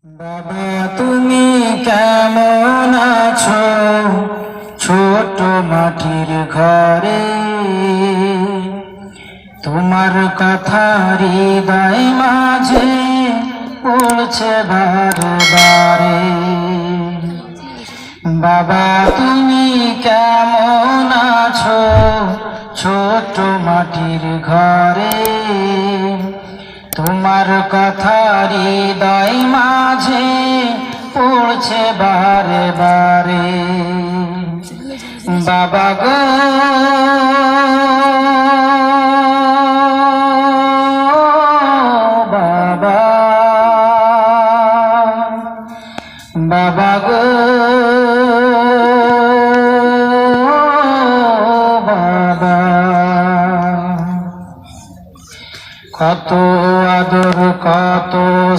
বাবা তুমি কেমন আছো ছোট মাটির ঘরে, তোমার কথা হৃদয় মাঝে পড়ছে বারে বারে। বাবা তুমি কেমন আছো ছোট মাটির ঘরে, তোমার কথা হৃদয় মাঝে পড়ছে বারে বারে। বাবা গো বাবা, বাবা গো বাবা, কত আদর কত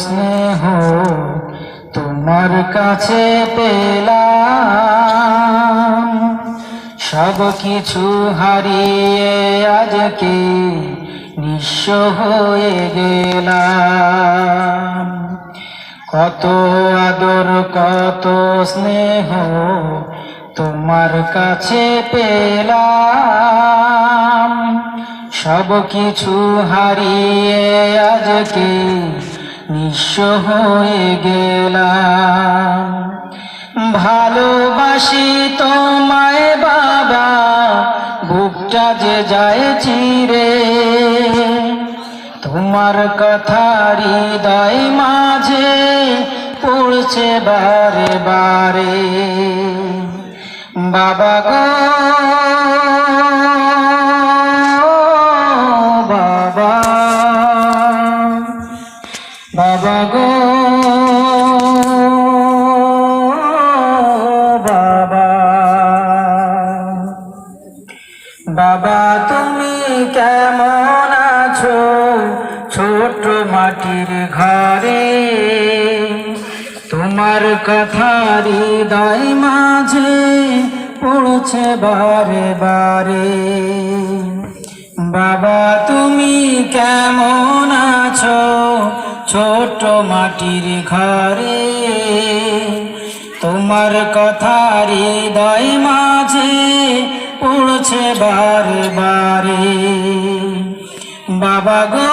স্নেহ তোমার কাছে পেলাম, সব কিছু হারিয়ে আজকে নিঃস্ব হয়ে গেলাম। কত আদর কত স্নেহ তোমার কাছে পেলাম, সব কিছু হারিয়ে আজকে নিঃস্ব হয়ে গেলাম। ভালোবাসি তোমায় বাবা, বুকটা যে যায় চিরে, তোমার কথা হৃদয় মাঝে পড়ছে বারে বারে। বাবা গো বাবা, বাবা গো বাবা, বাবা তুমি কেমন আছো ছোট মাটির ঘরে, তোমার কথা হৃদয় মাঝে পড়ছে বারে বারে। বাবা তুমি কেমন আছো ছোট মাটির ঘরে, তোমার কথা হৃদয় মাঝে পড়ছে বারে বারে। বাবা গো